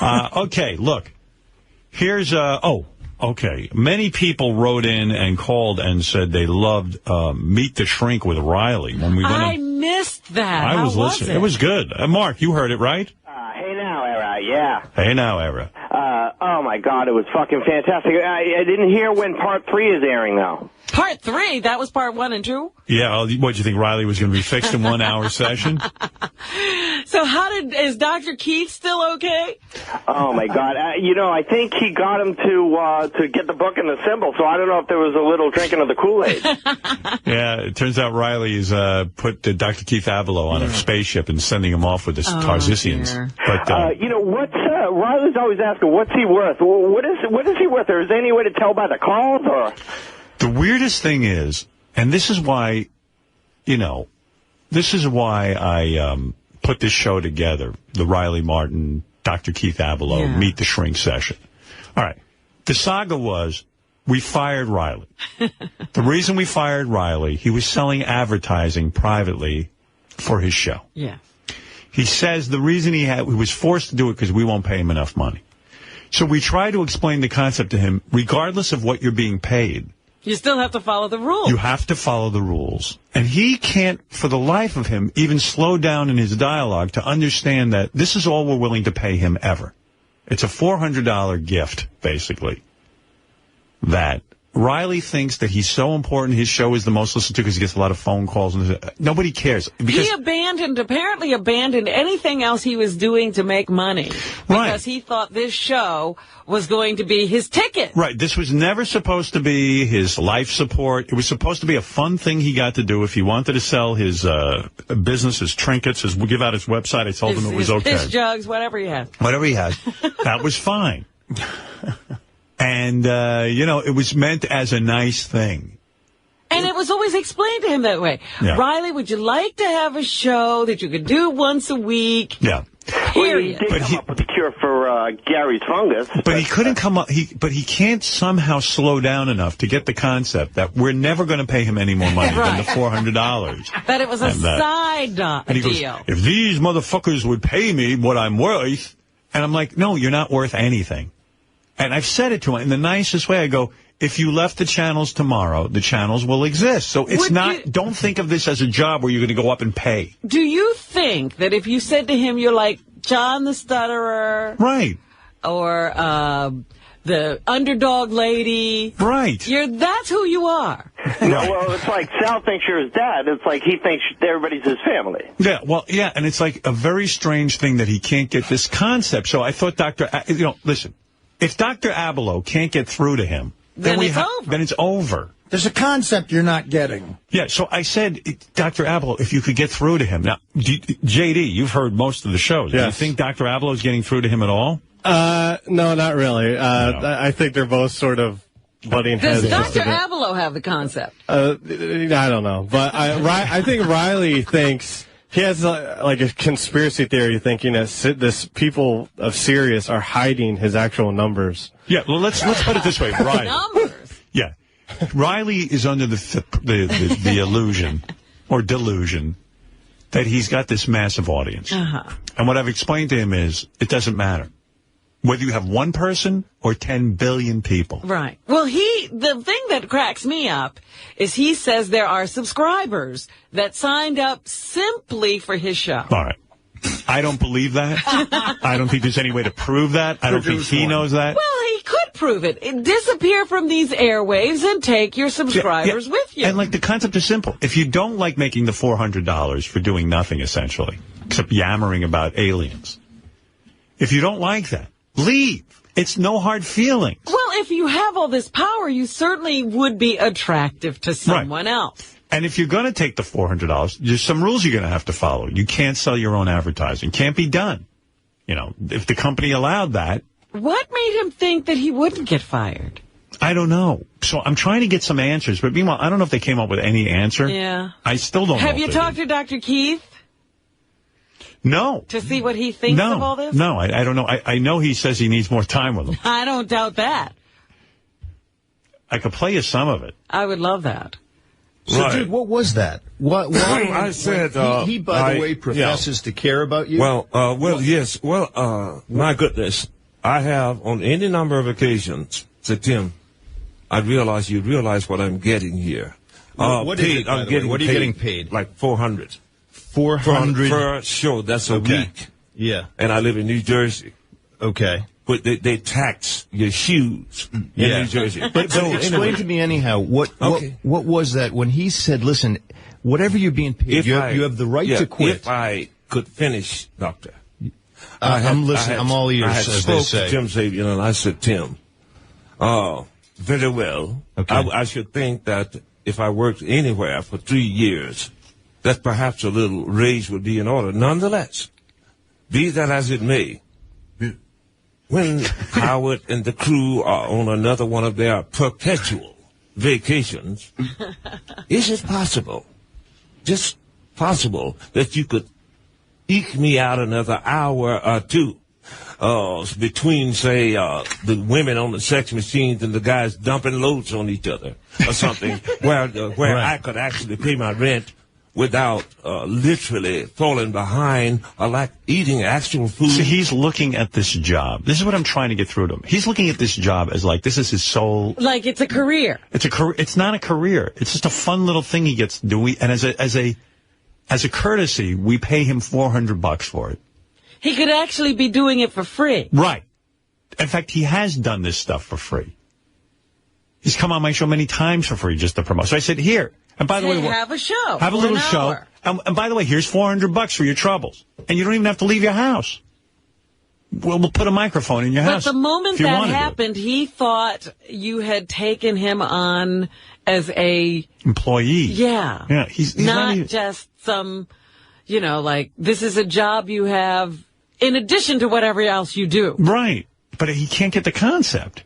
Okay, look. Here's, okay. Many people wrote in and called and said they loved Meet the Shrink with Riley. When we went I missed that. I was listening. It was good. Mark, you heard it, right? Hey now, Era, yeah. Hey now, Era. Oh, my God, it was fucking fantastic. I didn't hear when Part 3 is airing, though. Part 3? That was Part 1 and 2? Yeah, what, you think Riley was going to be fixed in 1 hour session? So is Dr. Keith still okay? Oh, my God. I think he got him to get the book and the symbol, so I don't know if there was a little drinking of the Kool-Aid. Yeah, it turns out Riley's put Dr. Keith Avalo on a spaceship and sending him off with the Tarzicians. But Riley's always asking, what's he worth? What is he worth? Or is there any way to tell by the calls? Or the weirdest thing is, and this is why, I put this show together, the Riley Martin, Dr. Keith Avalo, Meet the Shrink session. All right. The saga was, we fired Riley. The reason we fired Riley, he was selling advertising privately for his show. Yeah. He says the reason he was forced to do it because we won't pay him enough money. So we try to explain the concept to him, regardless of what you're being paid. You still have to follow the rules. You have to follow the rules. And he can't, for the life of him, even slow down in his dialogue to understand that this is all we're willing to pay him ever. It's a $400 gift, basically, that Riley thinks that he's so important, his show is the most listened to because he gets a lot of phone calls. And nobody cares. Because he apparently abandoned anything else he was doing to make money. Because he thought this show was going to be his ticket. Right. This was never supposed to be his life support. It was supposed to be a fun thing he got to do. If he wanted to sell his business, his trinkets, give out his website, I told him it was okay. His jugs, whatever he had. Whatever he had. That was fine. And, it was meant as a nice thing. And it was always explained to him that way. Yeah. Riley, would you like to have a show that you could do once a week? Yeah. Period. Well, he did come up with the cure for Gary's fungus. But he couldn't come up. But he can't somehow slow down enough to get the concept that we're never going to pay him any more money than the $400. That it was a side deal. Goes, if these motherfuckers would pay me what I'm worth, and I'm like, no, you're not worth anything. And I've said it to him in the nicest way. I go, if you left the channels tomorrow, the channels will exist. So it's don't think of this as a job where you're going to go up and pay. Do you think that if you said to him, you're like John the Stutterer. Right. Or the underdog lady. Right. That's who you are. No, well, it's like Sal thinks you're his dad. It's like he thinks everybody's his family. Yeah, well, yeah, and it's like a very strange thing that he can't get this concept. So I thought listen, if Dr. Avalo can't get through to him, then it's over. There's a concept you're not getting. Yeah, so I said, Dr. Avalo, if you could get through to him. Now, J.D., you've heard most of the shows. Yes. Do you think Dr. Avalo is getting through to him at all? No, not really. No. I think they're both sort of butting heads. Does Dr. Avalo have the concept? I don't know. But I think Riley thinks... He has like a conspiracy theory thinking that this people of Sirius are hiding his actual numbers. Yeah, well, let's put it this way, Riley. Numbers? Yeah. Riley is under the illusion or delusion that he's got this massive audience. And what I've explained to him is it doesn't matter. Whether you have one person or 10 billion people. Right. Well, the thing that cracks me up is he says there are subscribers that signed up simply for his show. All right. I don't believe that. I don't think there's any way to prove that. I don't think he knows that. Well, he could prove it. Disappear from these airwaves and take your subscribers with you. And, the concept is simple. If you don't like making the $400 for doing nothing, essentially, except yammering about aliens, if you don't like that, leave. It's no hard feelings. Well, if you have all this power, you certainly would be attractive to someone else. And if you're going to take the $400, there's some rules you're going to have to follow. You can't sell your own advertising. Can't be done. If the company allowed that. What made him think that he wouldn't get fired? I don't know. So I'm trying to get some answers. But meanwhile, I don't know if they came up with any answer. Yeah. I still don't know. Have you talked to Dr. Keith? No. To see what he thinks of all this? No, I don't know. I know he says he needs more time with them. I don't doubt that. I could play you some of it. I would love that. So, Right. dude, what was that? Why I said, he by the way, yeah. professes to care about you. Well, yes. Well, my goodness. I have, on any number of occasions, said, Tim, I realize you realize what I'm getting here. What is paid, it, by I'm the way? getting What are you paid getting paid? Like 400. 400 per show. That's a Okay. week. Yeah. And I live in New Jersey. Okay. But they tax your shoes in Yeah. New Jersey. But explain to me anyhow, what was that when he said, listen, whatever you're being paid, you have the right to quit. If I could finish, Doctor. I'm listening. I'm all ears, I had as they spoke say. to Tim Sabian, and I said, Tim, very well. Okay. I should think that if I worked anywhere for 3 years, that perhaps a little raise would be in order. Nonetheless, be that as it may, when Howard and the crew are on another one of their perpetual vacations, is it possible, just possible, that you could eke me out another hour or two between, say, the women on the sex machines and the guys dumping loads on each other or something, where Right. I could actually pay my rent without literally falling behind or like eating actual food? See, he's looking at this job. This is what I'm trying to get through to him. He's looking at this job as like, this is his sole. Like it's a career. It's a career. It's not a career. It's just a fun little thing he gets to do. And as a courtesy, we pay him $400 for it. He could actually be doing it for free. Right. In fact, he has done this stuff for free. He's come on my show many times for free just to promote. So I said, here. And by the way, Have a show. have a for little an show. hour. And by the way, here's $400 for your troubles. And you don't even have to leave your house. We'll put a microphone in your But house. the moment if you that wanna do it. happened, he thought you had taken him on as a Employee. Yeah. Yeah. He's not even- just some, like this is a job you have in addition to whatever else you do. Right. But he can't get the concept.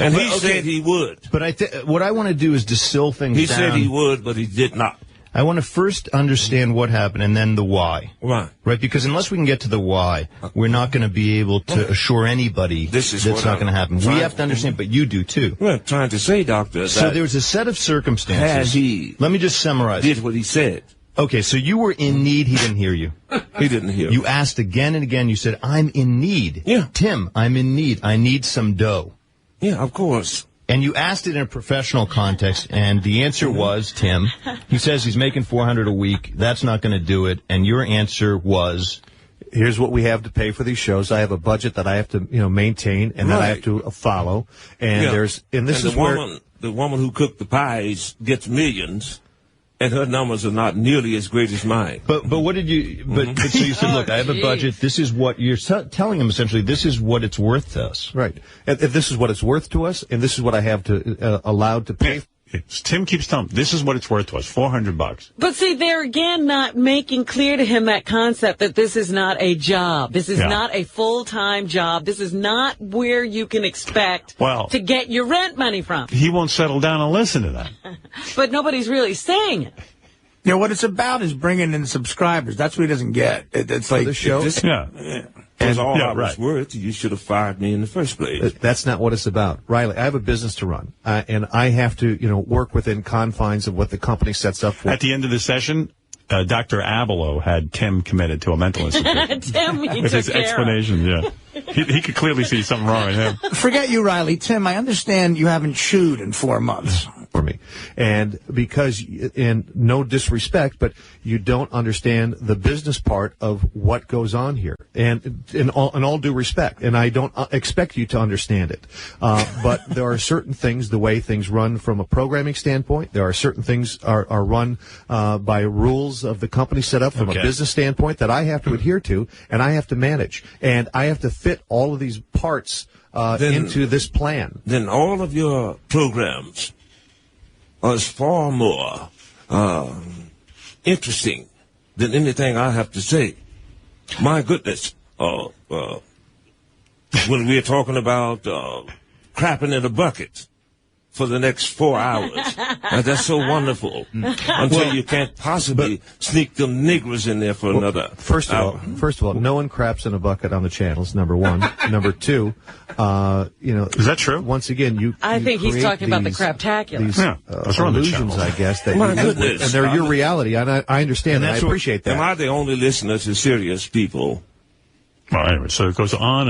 And he Well, okay. said he would. But what I want to do is distill things He down. said he would, but he did not. I want to first understand what happened and then the why. Right. Right, because unless we can get to the why, we're not going to be able to assure anybody This is that's what not I'm going to happen. We trying- have to understand, but you do too. Well, trying to say, Doctor, So that there was a set of circumstances. Has he Let me just summarize. did what he said. Okay, so you were in need. He didn't hear you. He didn't hear. You asked again and again. You said, I'm in need. Yeah. Tim, I'm in need. I need some dough. Yeah, of course. And you asked it in a professional context, and the answer was, Tim, he says he's making $400 a week. That's not going to do it. And your answer was, here's what we have to pay for these shows. I have a budget that I have to, maintain and that I have to follow. And Yeah. this and is the woman who cooked the pies gets millions, and her numbers are not nearly as great as mine. but what did you, but so you said, look, I have a budget. This is what you're telling him essentially, this is what it's worth to us. right. And this is what it's worth to us, and this is what I have to allowed to pay. Tim keeps telling him, this is what it's worth to us, $400. But see, they're again not making clear to him that concept that this is not a job. This is Yeah. not a full-time job. This is not where you can expect to get your rent money from. He won't settle down and listen to that. But nobody's really saying it. What it's about is bringing in subscribers. That's what he doesn't get. It's like the show. This Yeah. was all yeah, I was right. worth. You should have fired me in the first place. That's not what it's about. Riley, I have a business to run, and I have to, work within confines of what the company sets up for. At the end of the session, Dr. Abelow had Tim committed to a mental institution. Tim, he With his took care of. explanation, yeah. He could clearly see something wrong with him. forget you, Riley. Tim, I understand you haven't chewed in 4 months. For me, and because, in no disrespect, but you don't understand the business part of what goes on here, and in all due respect, and I don't expect you to understand it, but there are certain things, the way things run from a programming standpoint, there are certain things are run by rules of the company set up from a business standpoint that I have to adhere to, and I have to manage, and I have to fit all of these parts into this plan. Then all of your programs is far more interesting than anything I have to say. My goodness. When we're talking about crapping in a bucket, for the next 4 hours. That's so wonderful. Until you can't possibly sneak them niggers in there for another First hour. of all, no one craps in a bucket on the channels, number one. Number two, Is that true? Once again, I think he's create talking about the these- craptacular. These Yeah, those are on the illusions, channel. I guess, that My you live with, goodness. and they're your reality, and I understand that. I appreciate Am that. I the only listener to serious people? Well, anyway, so it goes on,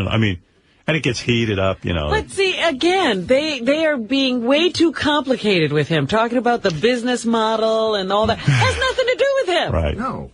and it gets heated up, But see, again, they are being way too complicated with him, talking about the business model and all that. Has nothing to do with him. Right. No.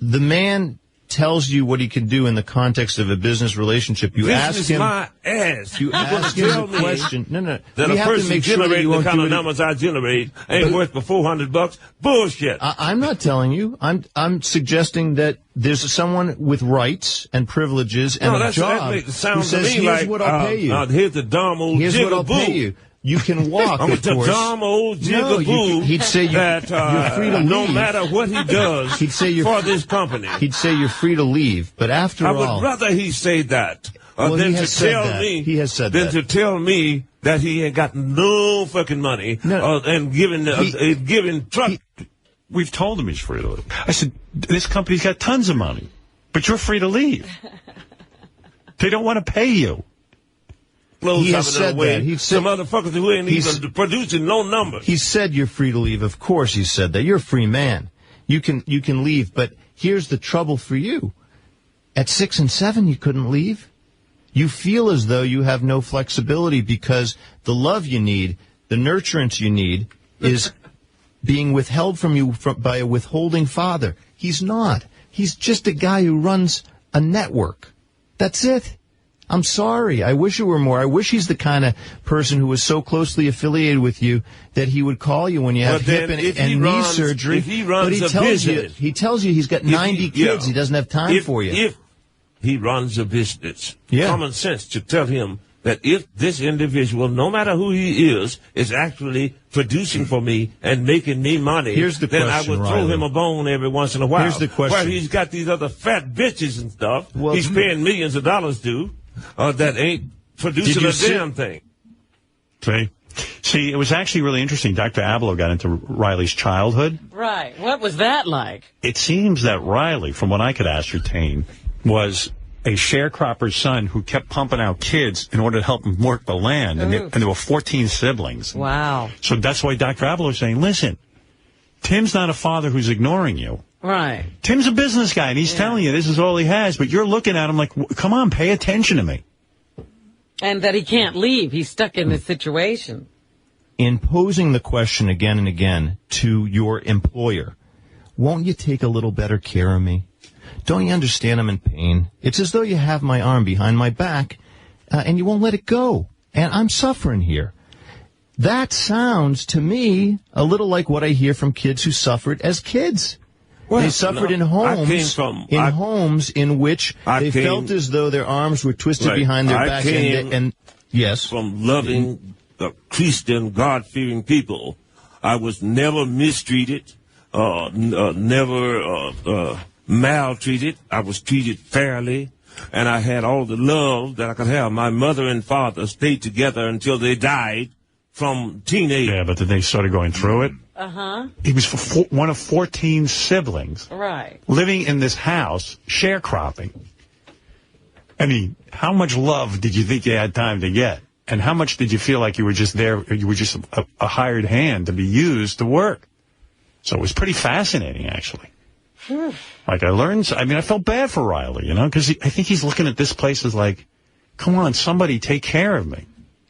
The man tells you what he can do in the context of a business relationship. You This ask is him. my ass. You You're gonna ask him tell the me question. No. that We a have to person make sure that generating you the won't kind do of it. numbers I generate ain't worth but $400. Bullshit. I'm not telling you. I'm suggesting that there's someone with rights and privileges and a that job makes it who sound to says, me "Here's like what I'll pay you. here's the dumb old Here's what I'll jigaboo. pay you. You can walk, I'm a of course." dumb old No, jigaboo. he'd say that you're free to no leave. matter what he does He'd say you're for this company. He'd say you're free to leave, but after I all, would rather he say that Well, than he to has said tell that. me He has said than that. to tell me that he ain't got no fucking money No. and giving truck. We've told him he's free to leave. I said, this company's got tons of money, but you're free to leave. They don't want to pay you. Clothes He has out of said the way. that. He'd said- Some motherfuckers who ain't He's- even producing no numbers. he said you're free to leave. Of course he said that. You're a free man. You can leave, but here's the trouble for you. At 6 and 7 you couldn't leave. You feel as though you have no flexibility because the love you need, the nurturance you need is being withheld from you by a withholding father. He's not. He's just a guy who runs a network. That's it. I'm sorry. I wish it were more. I wish he's the kind of person who was so closely affiliated with you that he would call you when you have But then hip if and he knee runs- surgery. if he runs but he a tells business- he tells you he's got 90 kids. He doesn't have time for you. If he runs a business, Yeah. common sense to tell him that if this individual, no matter who he is actually producing for me and making me money, Here's the then question, I would throw Riley. him a bone every once in a while. Here's the question. Where he's got these other fat bitches and stuff Well, he's paying millions of dollars to that ain't producing you a see- damn thing. See, it was actually really interesting. Dr. Abloh got into Riley's childhood. Right. What was that like? It seems that Riley, from what I could ascertain, was a sharecropper's son who kept pumping out kids in order to help him work the land. And there were 14 siblings. Wow. So that's why Dr. Abloh is saying, listen, Tim's not a father who's ignoring you. Right. Tim's a business guy, and he's telling you this is all he has, but you're looking at him like, come on, pay attention to me. And that he can't leave. He's stuck in this situation. In posing the question again and again to your employer, won't you take a little better care of me? Don't you understand I'm in pain? It's as though you have my arm behind my back, and you won't let it go. And I'm suffering here. That sounds to me a little like what I hear from kids who suffered as kids. Well, they suffered in I homes, came from- homes in which they felt as though their arms were twisted Right. behind their I back. came And yes, From loving Christian, God-fearing people. I was never mistreated, never maltreated. I was treated fairly, and I had all the love that I could have. My mother and father stayed together until they died from teenage. Yeah, but then they started going through it. Uh-huh. He was one of 14 siblings Right. living in this house, sharecropping. I mean, how much love did you think you had time to get? And how much did you feel like you were just there, you were just a hired hand to be used to work? So it was pretty fascinating, actually. Like I felt bad for Riley, because I think he's looking at this place as like, come on, somebody take care of me.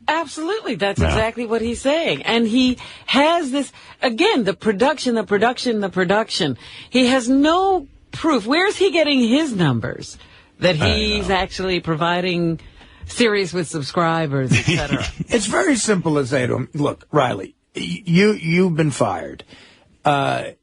Absolutely. That's exactly what he's saying. And he has this, again, the production. He has no proof. Where's he getting his numbers that he's actually providing Sirius with subscribers, etc.? It's very simple to say to him, look, Riley, you've been fired.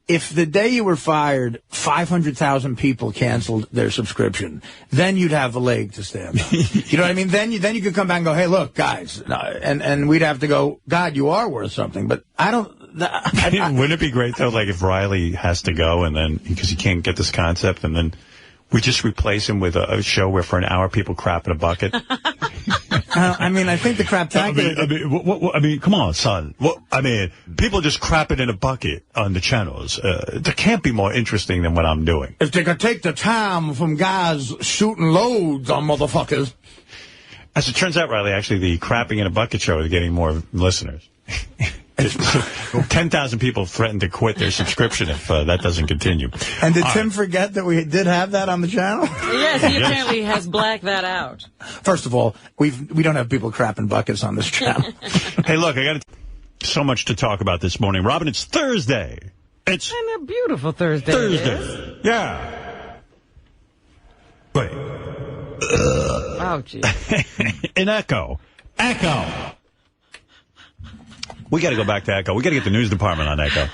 If the day you were fired, 500,000 people canceled their subscription, then you'd have a leg to stand on. You know what I mean? Then you could come back and go, hey, look, guys, and we'd have to go, God, you are worth something. But I don't. Wouldn't it be great though, like if Riley has to go and then because he can't get this concept, and then we just replace him with a show where for an hour people crap in a bucket. I mean, I think the craptacular... I mean, come on, son. People just crap it in a bucket on the channels. There can't be more interesting than what I'm doing. If they could take the time from guys shooting loads on motherfuckers. As it turns out, Riley, actually, the crapping in a bucket show is getting more listeners. 10,000 people threatened to quit their subscription if that doesn't continue. And did Tim forget that we did have that on the channel? Yes, he apparently has blacked that out. First of all, we don't have people crapping buckets on this channel. Hey, look, I got so much to talk about this morning. Robin, it's Thursday. It's a beautiful Thursday. Thursday. Yeah. Wait. Oh, gee. An echo. Echo. We got to go back to Echo. We got to get the news department on Echo.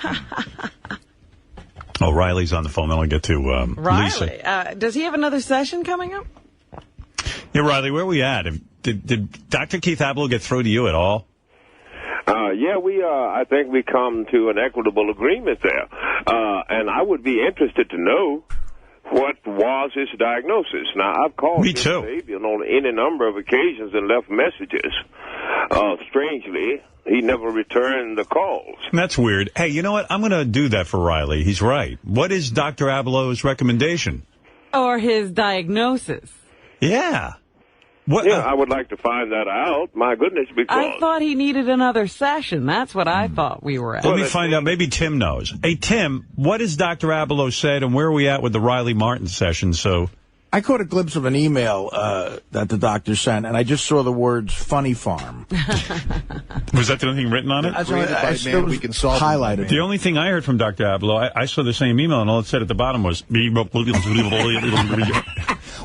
Oh, Riley's on the phone. Then we'll get to Lisa. Riley, does he have another session coming up? Yeah, Riley, where are we at? Did Dr. Keith Ablow get through to you at all? Yeah, I think we come to an equitable agreement there. And I would be interested to know what was his diagnosis. Now, I've called Fabian on any number of occasions and left messages. Strangely, he never returned the calls. That's weird. Hey, you know what? I'm going to do that for Riley. He's right. What is Dr. Ablow's recommendation? Or his diagnosis? Yeah. I would like to find that out. My goodness, because... I thought he needed another session. That's what I thought we were at. Let me find out. Maybe Tim knows. Hey, Tim, what has Dr. Ablow said, and where are we at with the Riley Martin session? So, I caught a glimpse of an email that the doctor sent, and I just saw the words "funny farm." Was that the only thing written on it? We can solve highlighted. The only thing I heard from Dr. Ablow, I saw the same email, and all it said at the bottom was...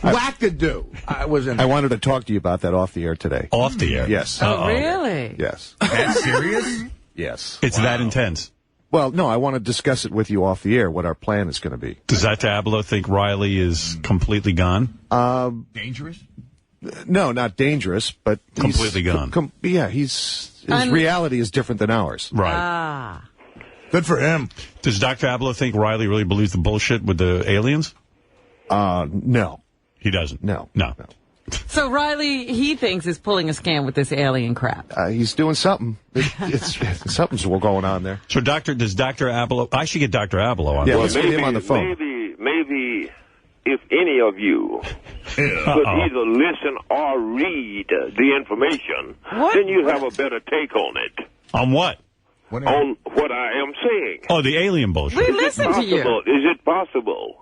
Wackadoo. I wanted to talk to you about that off the air today. Off the air? Yes. Oh, really? Yes. That's serious? Yes. It's that intense? Well, no, I want to discuss it with you off the air, what our plan is going to be. Does Dr. Ablow think Riley is completely gone? Dangerous? No, not dangerous, but... Completely gone. His reality is different than ours. Right. Good for him. Does Dr. Ablow think Riley really believes the bullshit with the aliens? No. He doesn't? No. So Riley, he thinks, is pulling a scam with this alien crap. He's doing something. Something's going on there. So does Dr. Ablow... I should get Dr. Ablow on. Yeah, let's get him on the phone. Maybe if any of you could either listen or read the information, then you'd have a better take on it. On what? On what I am saying. Oh, the alien bullshit. We listen to you. Is it possible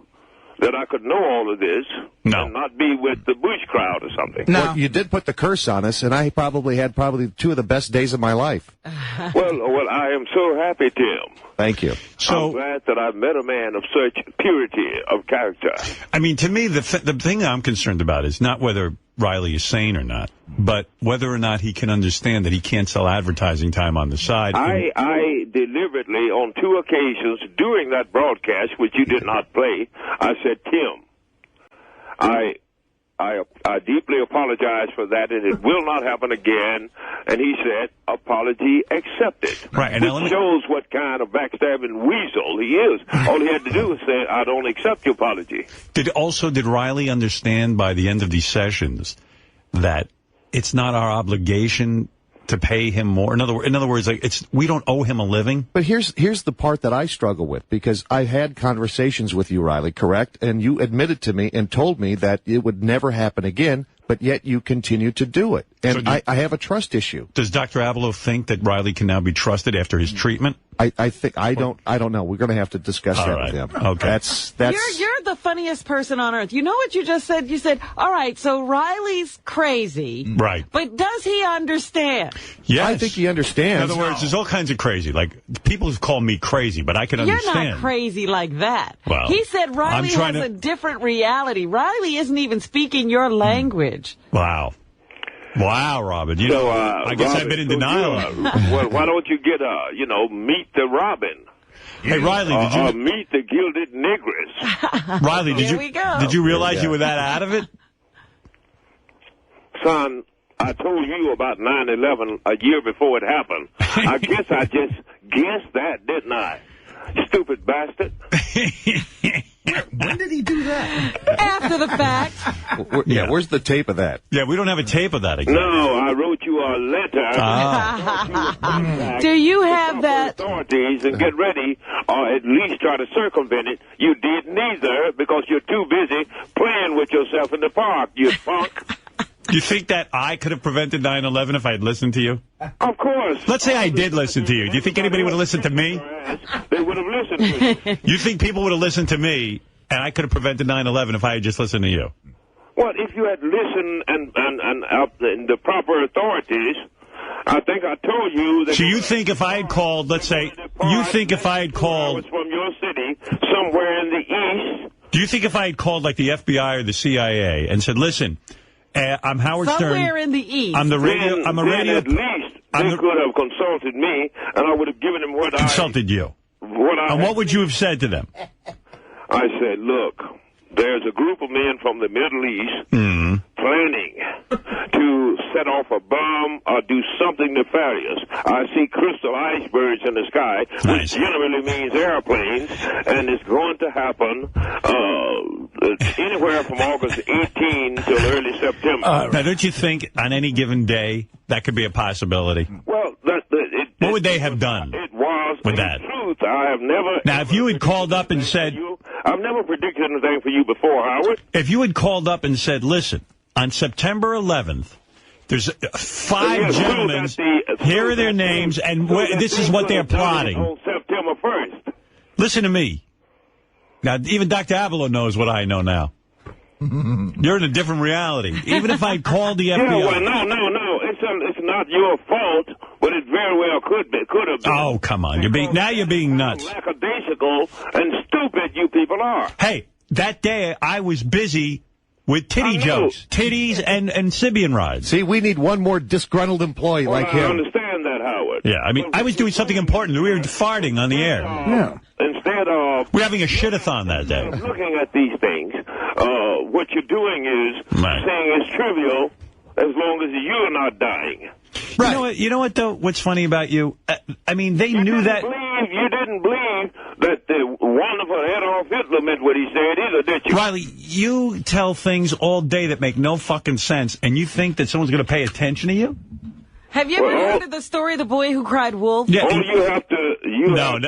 that I could know all of this and not be with the Bush crowd or something? No. Well, you did put the curse on us, and I probably had two of the best days of my life. Well, I am so happy, Tim. Thank you. So, I'm glad that I've met a man of such purity of character. I mean, to me, the thing I'm concerned about is not whether Riley is sane or not, but whether or not he can understand that he can't sell advertising time on the side. I deliberately, on 2 occasions during that broadcast, which you did not play, I said, Tim, I deeply apologize for that, and it will not happen again. And he said, apology accepted. Right, and which shows what kind of backstabbing weasel he is. All he had to do was say, I don't accept your apology. Did Riley understand by the end of these sessions that it's not our obligation to pay him more? In other words, like we don't owe him a living. But here's the part that I struggle with, because I've had conversations with you, Riley, correct? And you admitted to me and told me that it would never happen again, but yet you continue to do it. And I have a trust issue. Does Dr. Ablow think that Riley can now be trusted after his treatment? I don't know. We're going to have to discuss that with him. Okay. That's You're the funniest person on earth. You know what you just said? You said, all right, so Riley's crazy. Right. But does he understand? Yes. I think he understands. In other words, there's all kinds of crazy. Like, people have called me crazy, but I can understand. You're not crazy like that. Well, he said Riley has a different reality. Riley isn't even speaking your language. Wow. Wow, Robin. I guess I've been in denial. Well, why don't you get, meet the Robin? Hey, Riley, did you... meet the gilded negress. Riley, did you realize you were that out of it? Son, I told you about 9/11 a year before it happened. I guess I just guessed that, didn't I? Stupid bastard. When did he do that? After the fact. Yeah, where's the tape of that? Yeah, we don't have a tape of that. Exactly. No, I wrote you a letter. Do you have that? Authorities and get ready, or at least try to circumvent it. You did neither because you're too busy playing with yourself in the park, you punk. You think that I could have prevented 9/11 if I had listened to you? Of course. Let's say I did listen to you. Do you think anybody would have listened to me? They would have listened to you. You think people would have listened to me, and I could have prevented 9/11 if I had just listened to you? Well, if you had listened and the proper authorities, I think I told you that... So you think if I had called, let's say, you think if I had called... from your city, somewhere in the east... Do you think if I had called, like, the FBI or the CIA and said, listen... I'm Howard Stern. Somewhere in the east. I'm the radio. I'm a radio. At least they could have consulted me, and I would have given them what consulted you. What would you have said to them? I said, look, there's a group of men from the Middle East planning to set off a bomb or do something nefarious. I see crystal icebergs in the sky, which generally means airplanes, and it's going to happen anywhere from August 18 till early September. Now, don't you think on any given day that could be a possibility? Well, what would they have done? It was with that. Truth. I have never. Now, if you had called up and said, I've never predicted anything for you before, Howard. If you had called up and said, listen, on September 11th, there's 5 gentlemen, here are their names, and this is what they're plotting. On September 1st. Listen to me. Now, even Dr. Avalo knows what I know now. You're in a different reality. Even if I called the FBI. Yeah, well, no. It's not your fault, but it very well could have been. Oh, come on. You're being nuts. Lackadaisical and stupid you people are. Hey, that day I was busy with titty jokes. Titties and Sibian rides. See, we need one more disgruntled employee like him. I understand that, Howard. Yeah, I mean, I was doing something important. We were farting on the air. Yeah. Instead of... We're having a shit-a-thon that day. Looking at these things, what you're doing is saying it's trivial as long as you're not dying. Right. You know what, though? What's funny about you? I mean, they knew that... You didn't believe that the wonderful Adolf Hitler meant what he said either, did you? Riley, you tell things all day that make no fucking sense, and you think that someone's going to pay attention to you? Have you ever heard of the story of the boy who cried wolf? Yeah. You have to...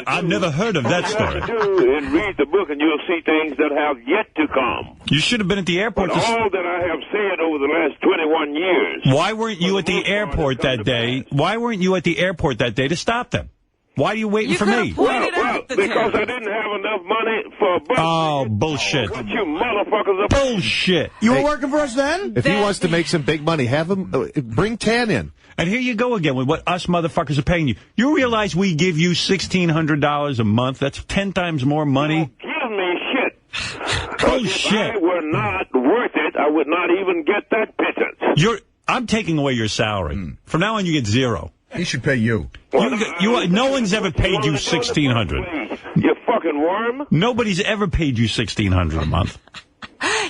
I've never heard of that story. You have to do and read the book, and you'll see things that have yet to come. You should have been at the airport. But all that I have said over the last 21 years... Why weren't you at the airport that day? Why weren't you at the airport that day to stop them? Why are you waiting for me? Well, because I didn't have enough money for a bus. Oh, bullshit. What you motherfuckers are... Bullshit. You were working for us then? If he wants to make some big money, have him bring Tan in. And here you go again with what us motherfuckers are paying you. You realize we give you $1,600 a month? That's 10 times more money. Give me shit. Bullshit. If I were not worth it, I would not even get that pittance. I'm taking away your salary. From now on, you get zero. He should pay you. No one's ever paid you $1,600. You fucking worm. Nobody's ever paid you $1,600 a month.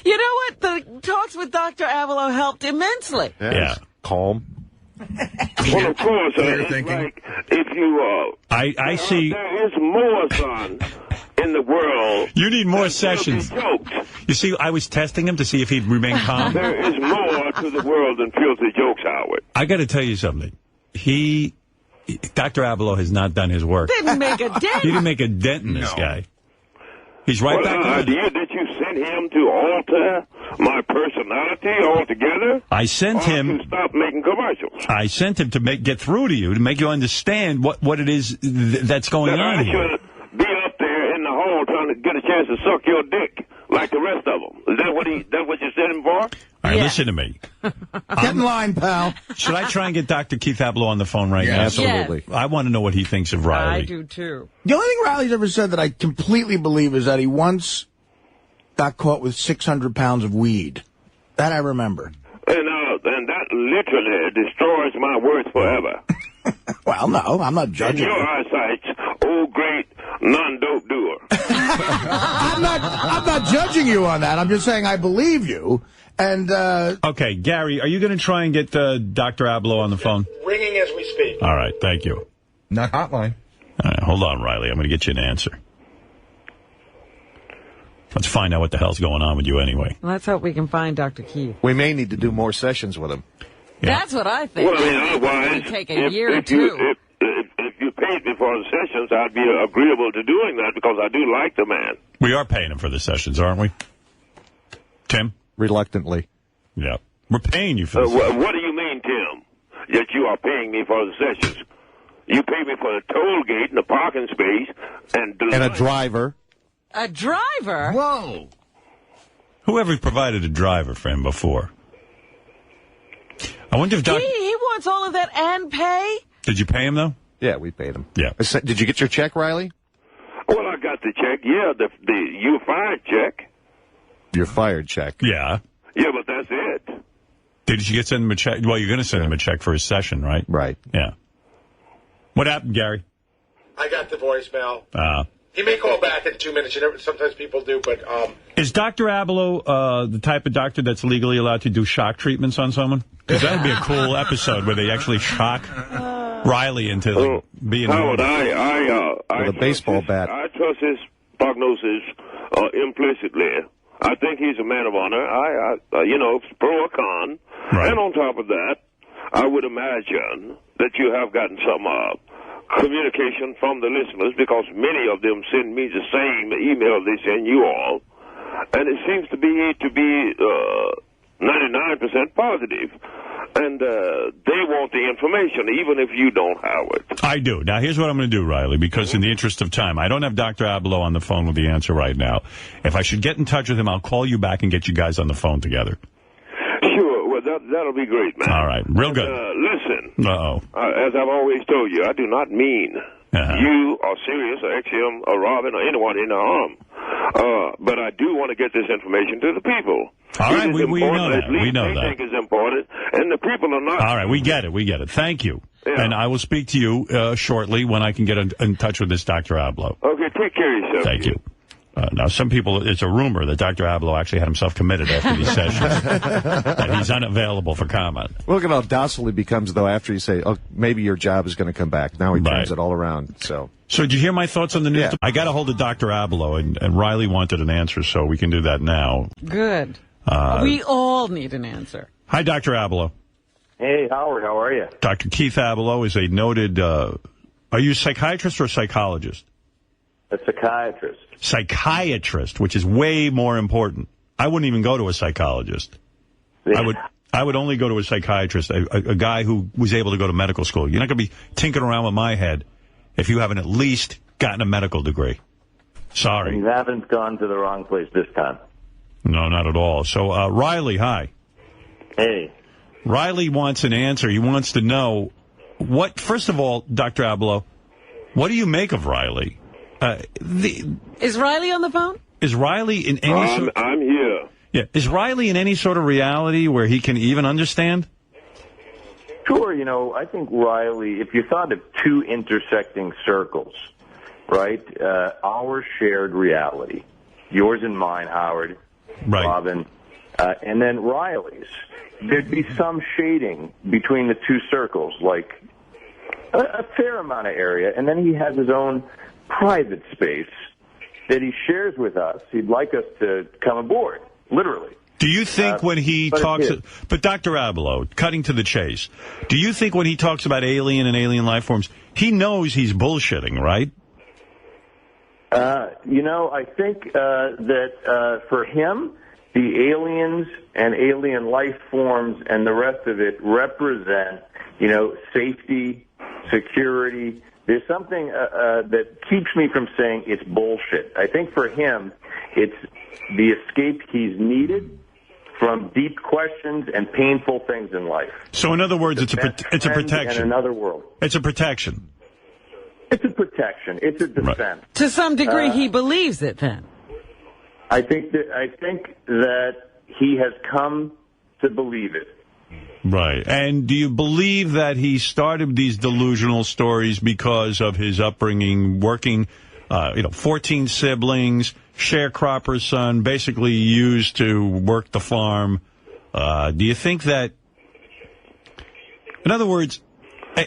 You know what? The talks with Dr. Avalo helped immensely. Yeah. Calm. Well, of course. Like if you... I see... There is more, son, in the world. You need more sessions. You see, I was testing him to see if he'd remain calm. There is more to the world than filthy jokes, Howard. I got to tell you something. Dr. Avalo has not done his work. Didn't make a dent. He didn't make a dent in this guy. He's right back on. Did you send him to alter my personality altogether? I sent him to stop making commercials. I sent him to get through to you, to make you understand what it is that's going on here. I should be up there in the hall trying to get a chance to suck your dick like the rest of them. Is that what you sent him for? All right, listen to me. Get in line, pal. Should I try and get Dr. Keith Avalo on the phone right now? Absolutely. I want to know what he thinks of Riley. I do, too. The only thing Riley's ever said that I completely believe is that he once got caught with 600 pounds of weed. That I remember. And that literally destroys my worth forever. Well, no, I'm not judging. In your eyesight, oh great non-dope doer. I'm not judging you on that. I'm just saying I believe you. And okay, Gary, are you going to try and get Dr. Avalo on the phone? Ringing as we speak. All right, thank you. Not hotline. All right, hold on, Riley. I'm going to get you an answer. Let's find out what the hell's going on with you anyway. Let's hope we can find Dr. Keith. We may need to do more sessions with him. Yeah. That's what I think. Well, I mean, otherwise, It would take a year or two. If you paid me for the sessions, I'd be agreeable to doing that because I do like the man. We are paying him for the sessions, aren't we? Tim? Reluctantly. Yeah. We're paying you for the What do you mean, Tim, that you are paying me for the sessions? You pay me for the toll gate and the parking space and a driver. A driver? Whoa. Whoever provided a driver for him before. I wonder if He wants all of that and pay? Did you pay him, though? Yeah, we paid him. Yeah. Did you get your check, Riley? Well, I got the check. Yeah, the you fired check. Your fired check. Yeah. Yeah, but that's it. Did you send him a check? Well, you're going to send him a check for his session, right? Right. Yeah. What happened, Gary? I got the voicemail. Uh, He may call back in 2 minutes. You know, sometimes people do, but Is Dr. Abelo the type of doctor that's legally allowed to do shock treatments on someone? Because that would be a cool episode where they actually shock Riley into being... Howard, With a baseball bat. I trust his prognosis implicitly. I think he's a man of honor. Pro or con. Right. And on top of that, I would imagine that you have gotten some communication from the listeners because many of them send me the same email they send you all. And it seems to be 99% positive. And they want the information, even if you don't have it. I do. Now, here's what I'm going to do, Riley, because in the interest of time, I don't have Dr. Abelo on the phone with the answer right now. If I should get in touch with him, I'll call you back and get you guys on the phone together. Sure. Well, that'll be great, man. All right. Real good. Listen. Uh-oh. As I've always told you, I do not mean you or Sirius or XM or Robin or anyone in the harm. But I do want to get this information to the people. All right, we know that. At least We know they that. think it's important, and the people are not. All right, we get it. Thank you. Yeah. And I will speak to you shortly when I can get in touch with this Dr. Abelo. Okay, take care of yourself. Thank you. Now, some people, it's a rumor that Dr. Abelo actually had himself committed after these sessions. And he's unavailable for comment. Look at how docile he becomes, though, after you say, oh, maybe your job is going to come back. Now he turns Right. it all around. So did you hear my thoughts on the news? Yeah. I got a hold of Dr. Abelo, and Riley wanted an answer, so we can do that now. Good. We all need an answer. Hi, Dr. Abelo. Hey, Howard, how are you? Dr. Keith Abelo is a noted, are you a psychiatrist or a psychologist? A psychiatrist. Psychiatrist, which is way more important. I wouldn't even go to a psychologist. I would only go to a psychiatrist, a guy who was able to go to medical school. You're not going to be tinkering around with my head if you haven't at least gotten a medical degree. Sorry. You haven't gone to the wrong place this time. No, not at all. So, Riley, hi. Hey. Riley wants an answer. He wants to know first of all, Dr. Abelo, what do you make of Riley? Is Riley on the phone? Is Riley in any I'm here. Yeah. Is Riley in any sort of reality where he can even understand? Sure, I think Riley, if you thought of two intersecting circles, right, our shared reality, yours and mine, Howard, right. Robin, and then Riley's, there'd be some shading between the two circles, like a fair amount of area, and then he has his own private space that he shares with us. He'd like us to come aboard, literally. Do you think when he talks... But Dr. Abelo, cutting to the chase, do you think when he talks about alien and alien life forms, he knows he's bullshitting, right? I think that for him, the aliens and alien life forms and the rest of it represent, safety, security. There's something that keeps me from saying it's bullshit. I think for him, it's the escape he's needed from deep questions and painful things in life. So in other words, it's a protection. And another world. It's a protection. It's a protection. It's a defense. Right. To some degree, he believes it then. I think that he has come to believe it. Right. And do you believe that he started these delusional stories because of his upbringing, working, 14 siblings, sharecropper's son, basically used to work the farm? Do you think that, in other words...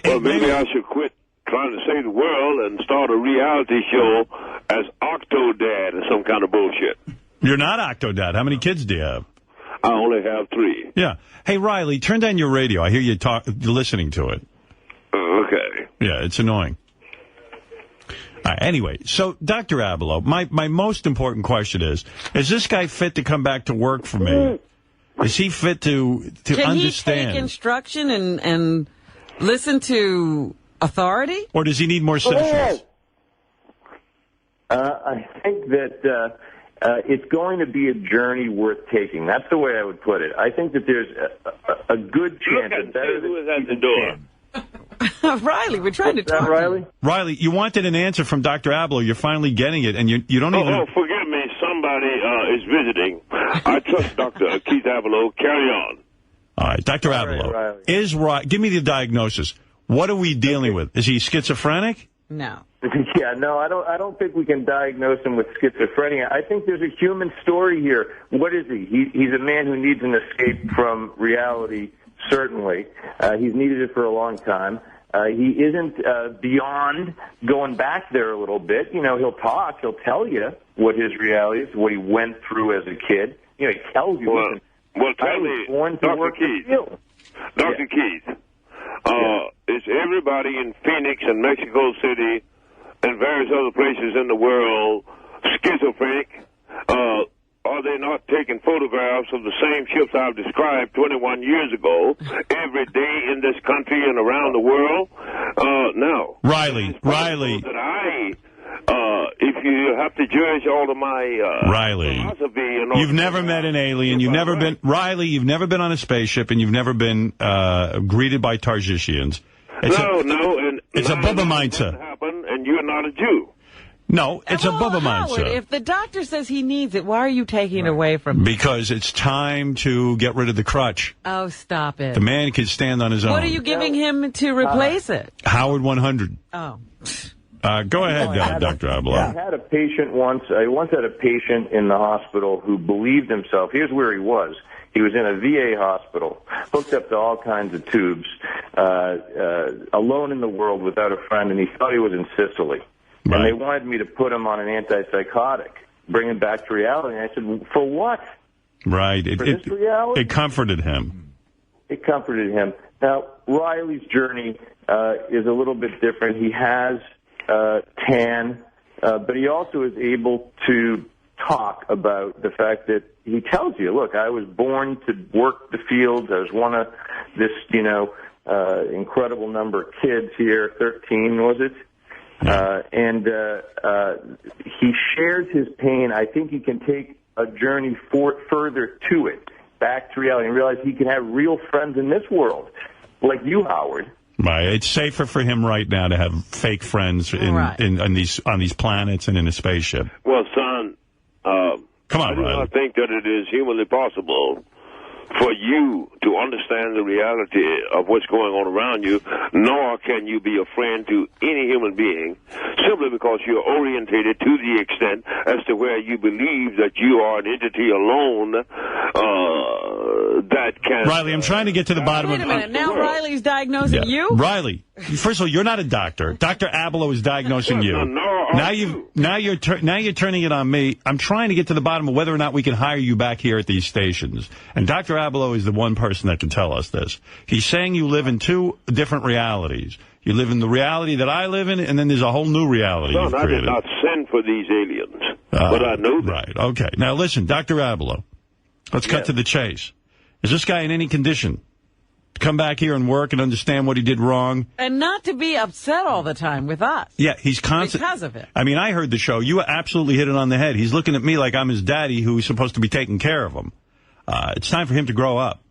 Well, maybe I should quit trying to save the world and start a reality show as Octodad or some kind of bullshit. You're not Octodad. How many kids do you have? I only have 3. Yeah. Hey, Riley, turn down your radio. I hear you listening to it. Okay. Yeah, it's annoying. All right, anyway, so, Dr. Abelo, my most important question is this guy fit to come back to work for me? Is he fit to Can understand? Can he take instruction and listen to authority? Or does he need more sessions? I think that it's going to be a journey worth taking. That's the way I would put it. I think that there's a good chance. Look and see who is at the door. Riley, we're trying to talk. Riley? Riley, you wanted an answer from Dr. Abelo. You're finally getting it, and you don't even... Oh, forgive me. Somebody is visiting. I trust Dr. Keith Abelo. Carry on. All right, Dr. Abelo. Give me the diagnosis. What are we dealing with? Is he schizophrenic? No. Yeah, no, I don't think we can diagnose him with schizophrenia. I think there's a human story here. What is he? He's a man who needs an escape from reality, certainly. He's needed it for a long time. He isn't beyond going back there a little bit. You know, he'll talk. He'll tell you what his reality is, what he went through as a kid. You know, he tells you. Well, tell me, Dr. Keith. Dr. Keith, is everybody in Phoenix and Mexico City and various other places in the world schizophrenic? Are they not taking photographs of the same ships I've described 21 years ago every day in this country and around the world? No. Riley. If you have to judge all of my Riley, philosophy... You've never met an alien. You've never been... Riley, you've never been on a spaceship, and you've never been greeted by Tarzishians. It's a Bubba mindset. And you're not a Jew. No, it's a Bubba Howard, mindset. if the doctor says he needs it, why are you taking it away from him? Because it's time to get rid of the crutch. Oh, stop it. The man can stand on his own. What are you giving him to replace it? Howard 100. Oh. Go ahead, Dr. Abelo. I had a patient once. I once had a patient in the hospital who believed himself. Here's where he was. He was in a VA hospital, hooked up to all kinds of tubes, alone in the world without a friend, and he thought he was in Sicily. Right. And they wanted me to put him on an antipsychotic, bring him back to reality. And I said, for what? Right. For this reality? It comforted him. It comforted him. Now, Riley's journey is a little bit different. He has tan, but he also is able to talk about the fact that he tells you, look, I was born to work the fields. I was one of this, incredible number of kids here, 13, was it? And he shares his pain. I think he can take a journey further to it, back to reality, and realize he can have real friends in this world, like you, Howard. Right. It's safer for him right now to have fake friends on these planets and in a spaceship. Well, son, come on, I do not think that it is humanly possible for you to understand the reality of what's going on around you, nor can you be a friend to any human being simply because you're orientated to the extent as to where you believe that you are an entity alone that can... Riley, I'm trying to get to the bottom of... Wait a minute, now Riley's diagnosing you? Riley, first of all, you're not a doctor. Dr. Abelo is diagnosing you. Now you're turning it on me. I'm trying to get to the bottom of whether or not we can hire you back here at these stations. And Dr. Abelo is the one person that can tell us this. He's saying you live in two different realities. You live in the reality that I live in, and then there's a whole new reality you've created. I did not send for these aliens, but I know that. Right, okay. Now listen, Dr. Abelo, let's cut to the chase. Is this guy in any condition to come back here and work and understand what he did wrong? And not to be upset all the time with us. Yeah, he's constant. Because of it. I mean, I heard the show. You absolutely hit it on the head. He's looking at me like I'm his daddy who's supposed to be taking care of him. It's time for him to grow up.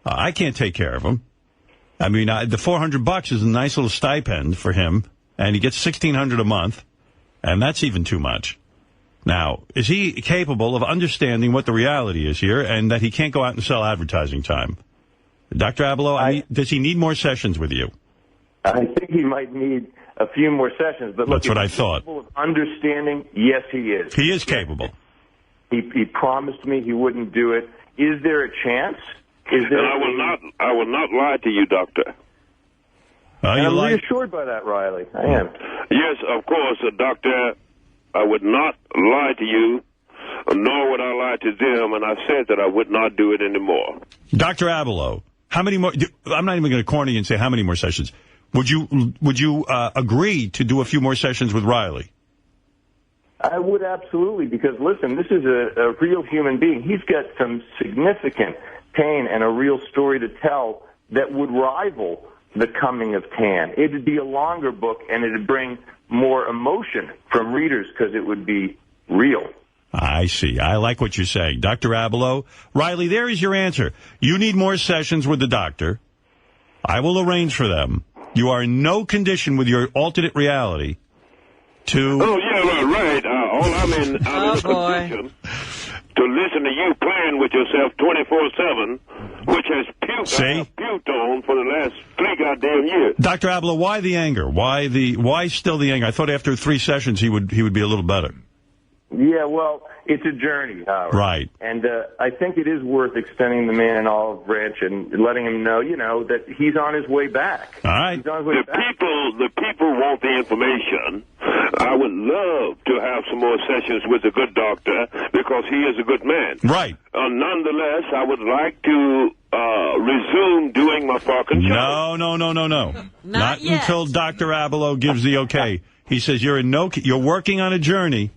I can't take care of him. I mean, the $400 is a nice little stipend for him, and he gets $1,600 a month, and that's even too much. Now, is he capable of understanding what the reality is here and that he can't go out and sell advertising time? Dr. Abelo, does he need more sessions with you? I think he might need a few more sessions. But that's what I thought. Capable of understanding, yes, he is. He is capable. He promised me he wouldn't do it. Is there a chance? I will not lie to you, Doctor. I'm reassured by that, Riley. I am. Yes, of course, Doctor. I would not lie to you. nor would I lie to them, and I said that I would not do it anymore. Dr. Abelow, how many more? I'm not even going to corner you and say how many more sessions. Would you agree to do a few more sessions with Riley? I would absolutely, because listen, this is a real human being. He's got some significant pain and a real story to tell that would rival The Coming of Tan. It'd be a longer book, and it'd bring more emotion from readers because it would be real. I see. I like what you're saying. Dr. Abelow. Riley, there is your answer. You need more sessions with the doctor. I will arrange for them. You are in no condition with your alternate reality to... Oh, yeah, right. All I'm in a position to listen to you playing with yourself 24/7, which has puked on for the last 3 goddamn years. Dr. Abelow, why the anger? Why still the anger? I thought after 3 sessions he would be a little better. Yeah, well, it's a journey, Howard. Right. And I think it is worth extending the man an olive branch and letting him know, that he's on his way back. All right. He's on his way back. The people want the information. I would love to have some more sessions with a good doctor because he is a good man. Right. Nonetheless, I would like to resume doing my fucking show. No. Not yet. Until Dr. Abelow gives the okay. He says you're working on a journey,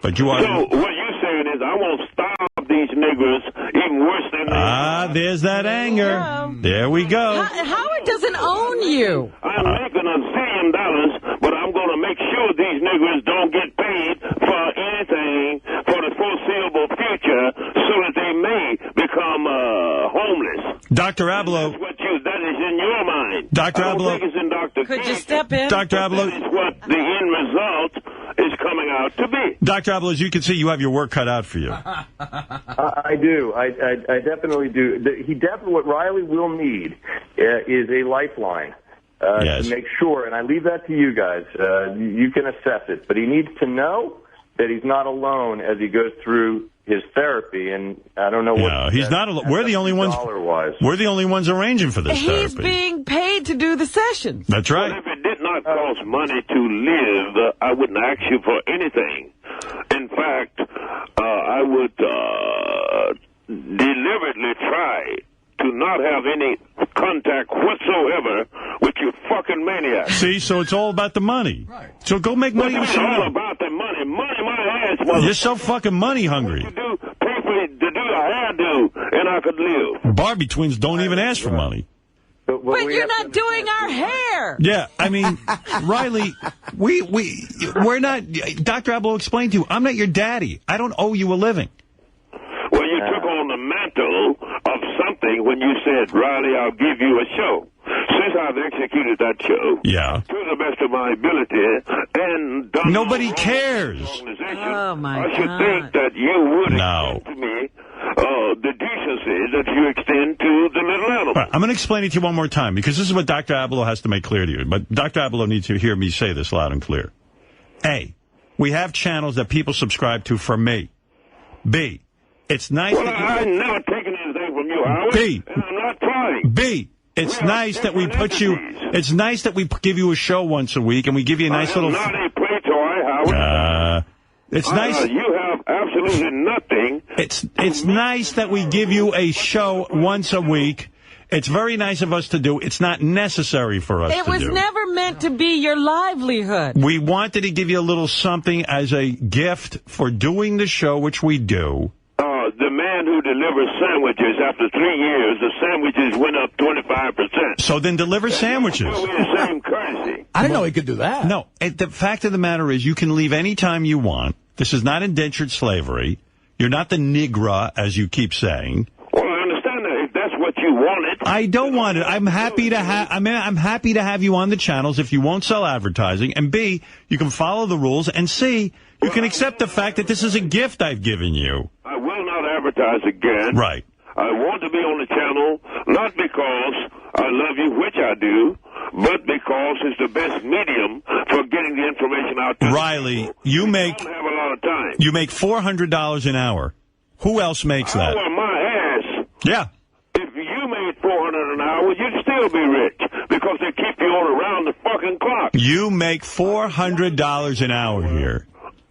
but you are... So what you're saying is I won't stop these niggers even worse than they there's that anger. Yeah. There we go. Howard doesn't own you. I'm making $1 zillion, but I'm going to make sure these niggers don't get paid for anything for the foreseeable future so that they may become homeless. Dr. Abelow. That is in your mind. Dr. I don't Abelow. think it's in Dr. Could you step in? Dr. Abelow. That is what the end result is coming out to be. Dr. Abelow, as you can see, you have your work cut out for you. I do. I definitely do. What Riley will need is a lifeline Yes. to make sure, and I leave that to you guys. You can assess it. But he needs to know that he's not alone as he goes through his therapy, and I don't know what... No, he's not alone. We're the only ones... We're the only ones arranging for this He's therapy. being paid to do the sessions. That's right. Well, if it did not cost money to live, I wouldn't ask you for anything. In fact, I would deliberately try to not have any contact whatsoever with you fucking maniacs. See, so it's all about the money. Right. So go make money It's yourself. all about the money. Money my ass, mother. You're so fucking money hungry. Pay for to do a hairdo, and I could live. Barbie twins don't even ask for money. But you're not doing our hair. Yeah, I mean, Riley, we're not... Dr. Abelow explained to you, I'm not your daddy. I don't owe you a living. Well, you took on the mantle of something when you said, Riley, I'll give you a show. Since I've executed that show, to the best of my ability, and done nobody cares. Oh, my I should God. think that you would extend to me the decency that you extend to the little animal. Right, I'm going to explain it to you one more time, because this is what Dr. Abelow has to make clear to you. But Dr. Abelow needs to hear me say this loud and clear. A, we have channels that people subscribe to for me. B, it's nice Well, that you... I've never taken anything from you, Howard, B, and I'm not trying. B, it's nice that we put you... It's nice that we give you a show once a week, and we give you a nice little... not a play toy, Howard. It's nice... You have absolutely nothing. It's nice that we give you a show once a week. It's very nice of us to do. It's not necessary for us to do. It was never meant to be your livelihood. We wanted to give you a little something as a gift for doing the show, which we do. The man who delivers sandwiches, after 3 years, the sandwiches went up 25%. So then deliver sandwiches. The same courtesy. I didn't know he could do that. No, the fact of the matter is you can leave any time you want. This is not indentured slavery. You're not the Negra, as you keep saying. Well, I understand that. If that's what you wanted. I don't want it. I'm happy to have. I'm happy to have you on the channels if you won't sell advertising. And B, you can follow the rules. And C, you can accept the fact that this is a gift I've given you. I will not advertise again. Right. I want to be on the channel, not because I love you, which I do, but because it's the best medium for getting the information out to Riley, you make... don't have a lot of time. You make $400 an hour. Who else makes that? Oh, my ass. Yeah. If you made $400 an hour, you'd still be rich because they keep you on around the fucking clock. You make $400 an hour here.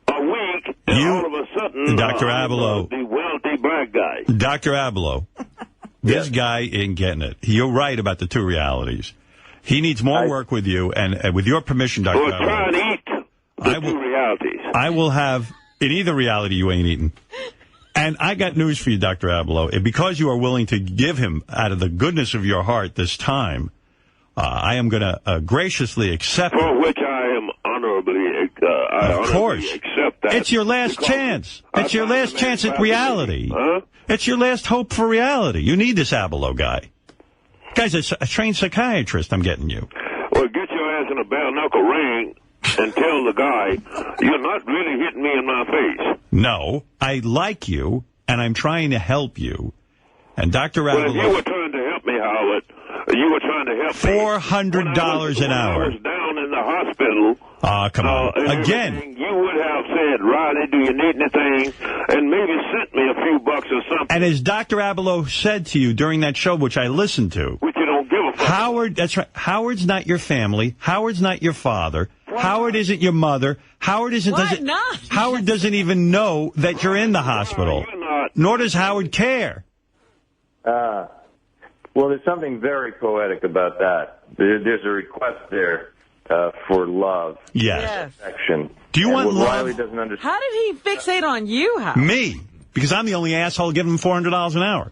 A week, and all of a sudden Dr. Abelo. The wealthy black guy. Dr. Abelo, this guy ain't getting it. You're right about the two realities. He needs more work with you, and with your permission, Dr. Abelo. Try and eat the two realities. I will have, in either reality, you ain't eating. And I got news for you, Dr. Abelo. Because you are willing to give him, out of the goodness of your heart this time, I am going to graciously accept For which I am honorably, of course. accept that. It's your last chance. It's your last chance at reality. Huh? It's your last hope for reality. You need this Abelo guy. Guy's a trained psychiatrist, I'm getting you. Well, get your ass in a bare knuckle ring and tell the guy, you're not really hitting me in my face. No, I like you, and I'm trying to help you. And Dr. Well, Abelo... if you were trying to help me, Howard, you were trying to help me. $400 an hour. I was down in the hospital. Come on. Again. You would have said, Riley, do you need anything? And maybe sent me a few bucks or something. And as Dr. Abelo said to you during that show, which I listened to... Which you don't give a fuck. Howard, that's right. Howard's not your family. Howard's not your father. Howard isn't your mother. Howard isn't... Howard doesn't even know that you're in the hospital. Nor does Howard care. Well, there's something very poetic about that. There's a request there for love. Yes. Affection. Do you want love? Riley doesn't understand. How did he fixate on you, Howard? Me. Because I'm the only asshole giving him $400 an hour.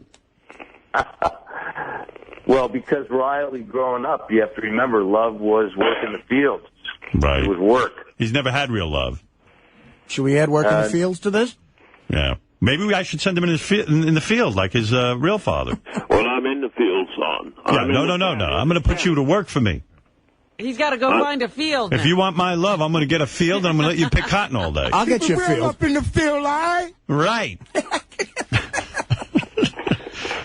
Well, because Riley, growing up, you have to remember, love was work in the fields. Right. It was work. He's never had real love. Should we add work in the fields to this? Yeah. Maybe I should send him in the field like his real father. Well, I'm in the field, son. No. I'm going to put you to work for me. He's got to go find a field. If you want my love, I'm going to get a field and I'm going to let you pick cotton all day. I'll get you a field. Up in the field, lie. Right.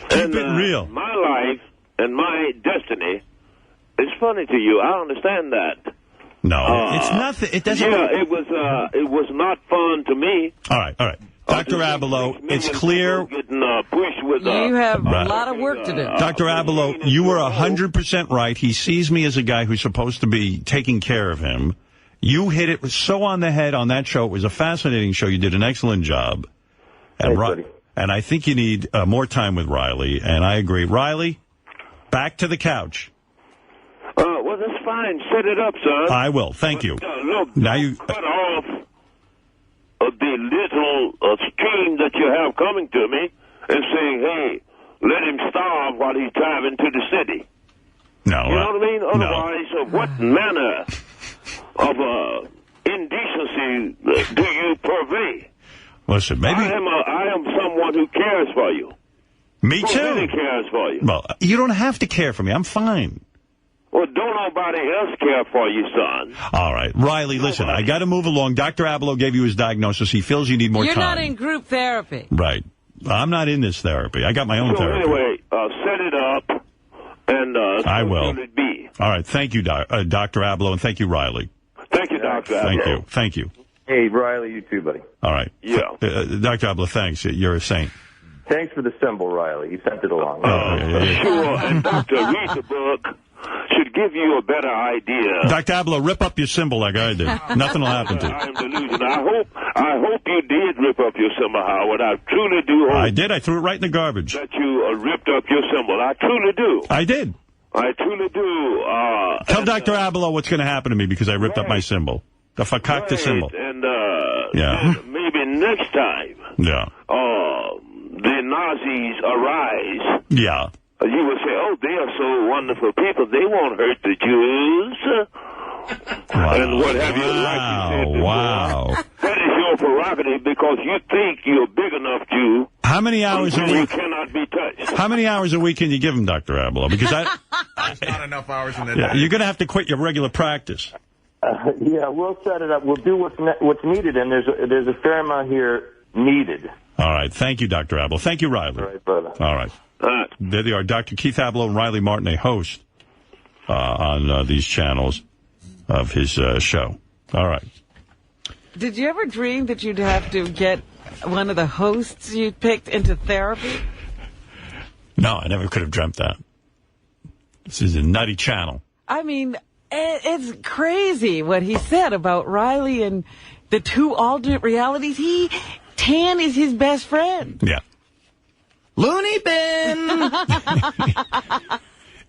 Keep it real. My life and my destiny is funny to you. I understand that. No, it's nothing. It doesn't. Yeah, it was not fun to me. All right. Dr. Abelo, it's clear. You have a lot of work to do. Dr. Abelo, you were 100% right. He sees me as a guy who's supposed to be taking care of him. You hit it so on the head on that show. It was a fascinating show. You did an excellent job. And I think you need more time with Riley, and I agree. Riley, back to the couch. Well, that's fine. Set it up, son. I will. Thank you. Look, now you cut off the little stream that you have coming to me and saying, hey, let him starve while he's driving to the city. No. You know what I mean? Otherwise, what manner of indecency do you purvey? Listen, maybe... I am someone who cares for you. Me too. Who really cares for you. Well, you don't have to care for me. I'm fine. Well, don't nobody else care for you, son. All right. Riley, listen, I got to move along. Dr. Abelo gave you his diagnosis. He feels you need more time. You're not in group therapy. Right. I'm not in this therapy. I got my own therapy. Anyway, set it up, and I will. It be. All right. Thank you, Dr. Abelo, and thank you, Riley. Thank you, Dr. Abelo. Thank you. Hey, Riley, you too, buddy. All right. Yeah. Dr. Abelo, thanks. You're a saint. Thanks for the symbol, Riley. You sent it along. Sure, and Dr. Read the book should give you a better idea. Dr. Abelo, rip up your symbol like I did. Nothing will happen to you. I am delusional. I hope you did rip up your symbol, Howard. I truly do hope. I did. I threw it right in the garbage. That you ripped up your symbol. I truly do. I did. I truly do. Tell Dr. Abelo what's going to happen to me because I ripped up my symbol. The fakakta symbol. And maybe next time. Yeah. The Nazis arise. Yeah. You will say, oh, they are so wonderful people. They won't hurt the Jews. Wow. And what have you, like you said before. Wow. That is your prerogative because you think you're big enough Jew. How many hours a week? You cannot be touched. How many hours a week can you give him, Dr. Abelo? Because There's not enough hours in the day. You're going to have to quit your regular practice. Yeah, we'll set it up. We'll do what's needed, and there's a fair amount here needed. All right. Thank you, Dr. Abelo. Thank you, Riley. All right, brother. All right. There they are. Dr. Keith Abelo and Riley Martin, a host on these channels of his show. All right. Did you ever dream that you'd have to get one of the hosts you picked into therapy? No, I never could have dreamt that. This is a nutty channel. I mean, it's crazy what he said about Riley and the two alternate realities. He tan is his best friend. Yeah. Looney bin!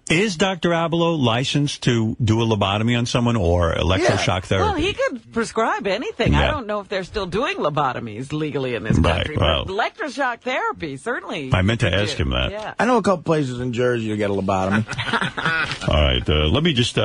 Is Dr. Abelo licensed to do a lobotomy on someone or electroshock therapy? Well, he could prescribe anything. Yeah. I don't know if they're still doing lobotomies legally in this Right, country. well. But electroshock therapy, certainly. I meant to ask him that. Yeah. I know a couple places in Jersey to get a lobotomy. All right, let me just...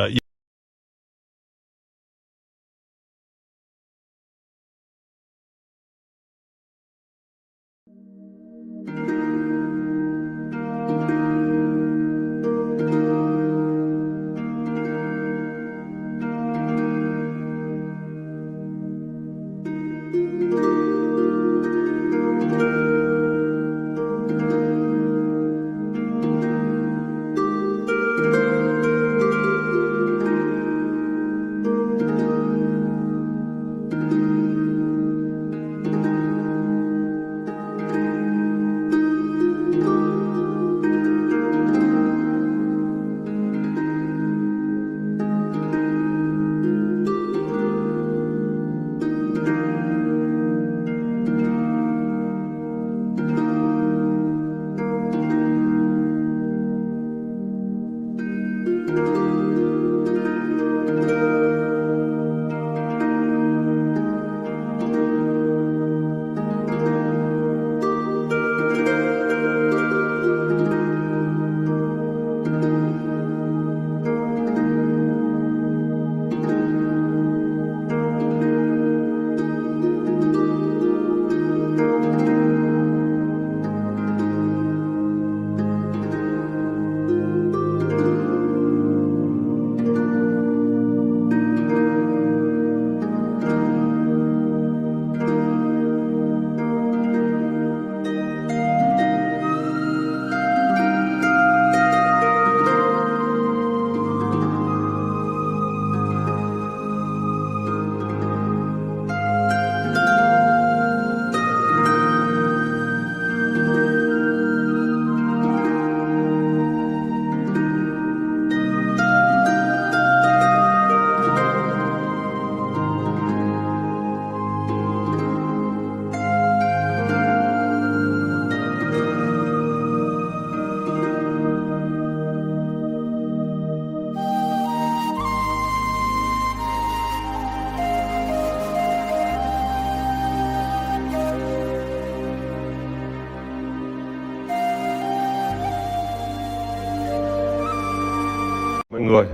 Mọi người,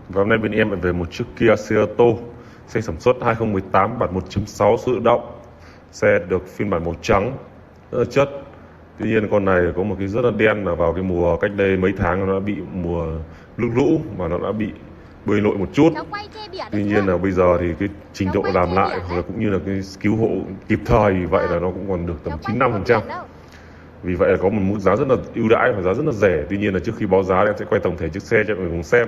và hôm nay bên em lại về một chiếc Kia Cerato, xe sản xuất 2018 bản 1.6 số tự động. Xe được phiên bản màu trắng, rất là chất. Tuy nhiên con này có một cái rất là đen là vào cái mùa cách đây mấy tháng nó đã bị mùa nước lũ và nó đã bị bơi lội một chút. Tuy nhiên là bây giờ thì cái trình độ làm lại hoặc là cũng như là cái cứu hộ kịp thời, vì vậy là nó cũng còn được tầm 95%. Vì vậy là có một mức giá rất là ưu đãi và giá rất là rẻ. Tuy nhiên là trước khi báo giá thì em sẽ quay tổng thể chiếc xe cho mọi người cùng xem.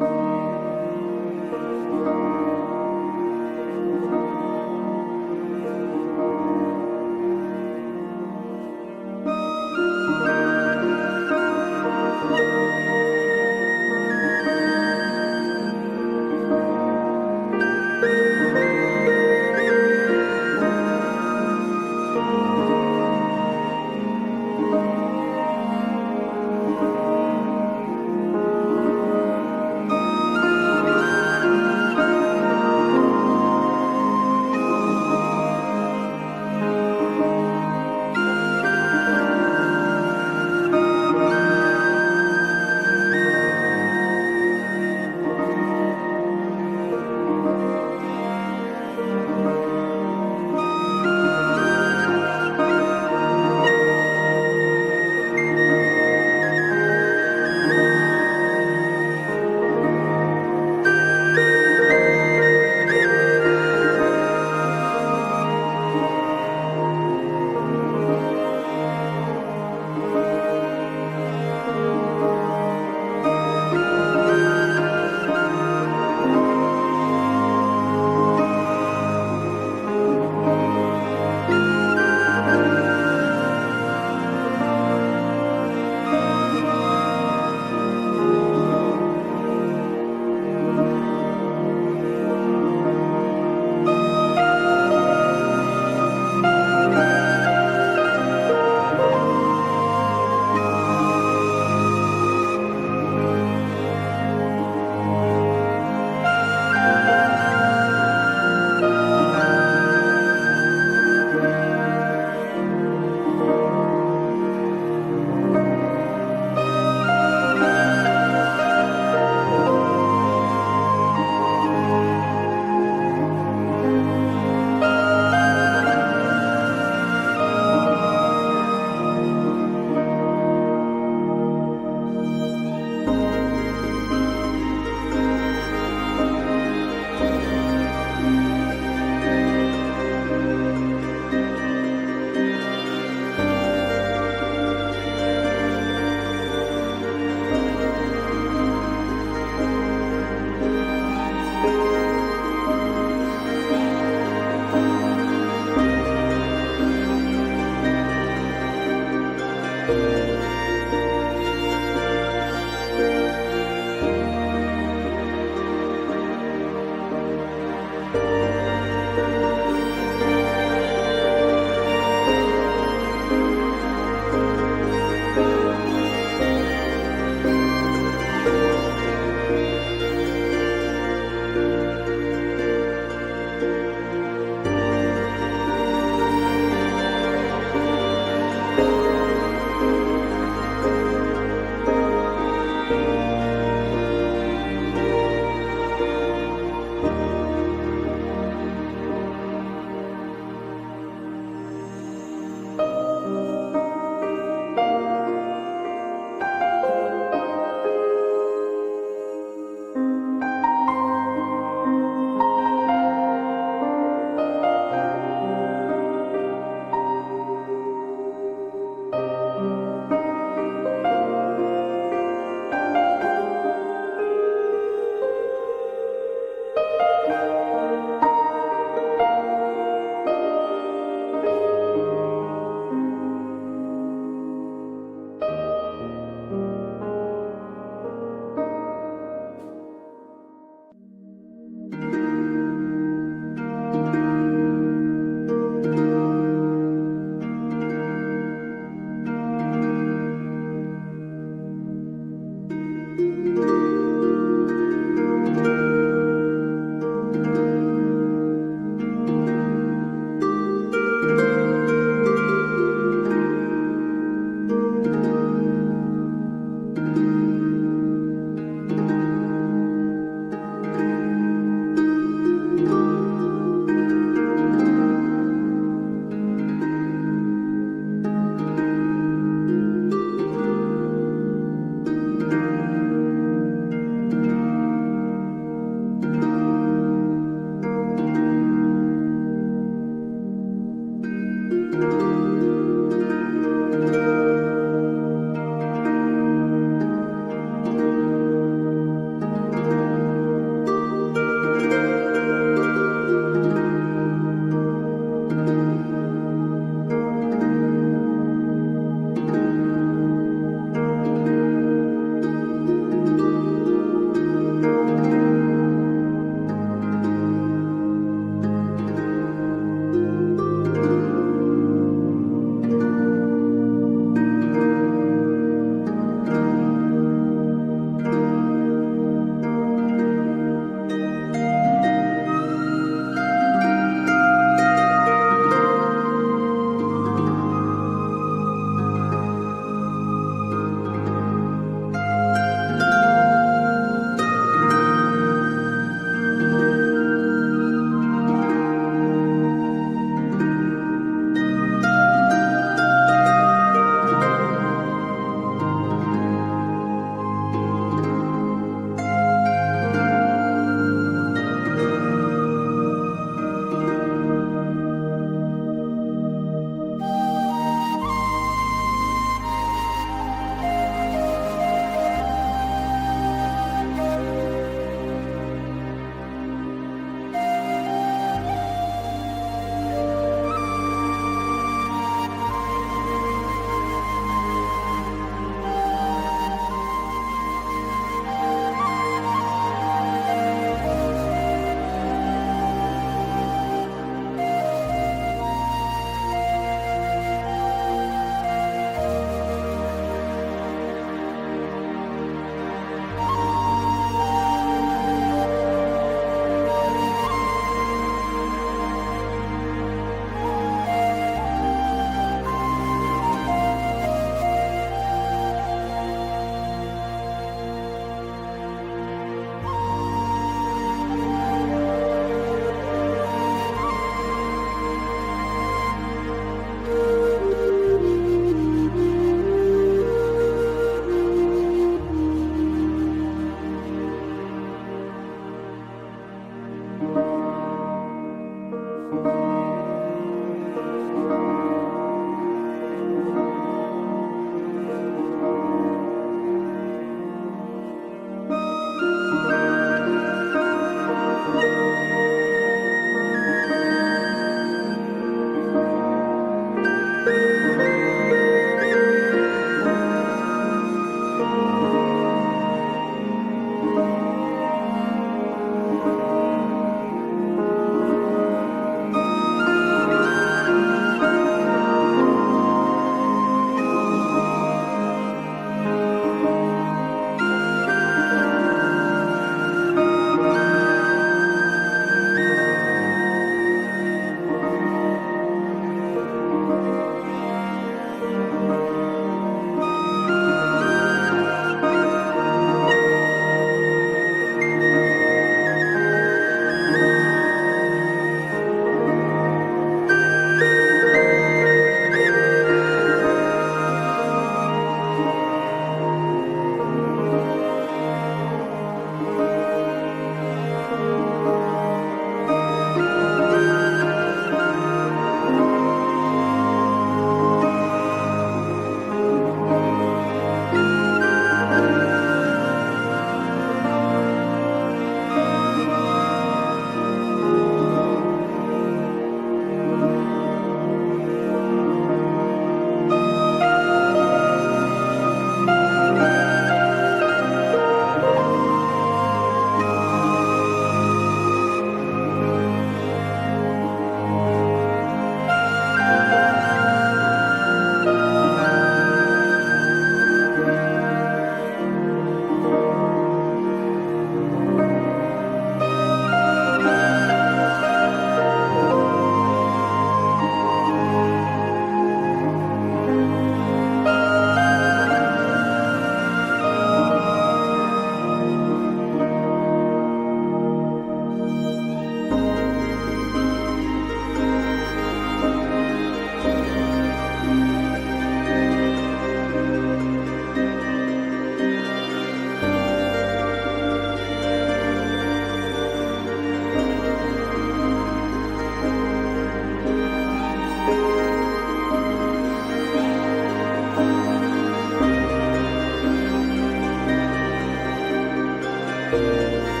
Bye.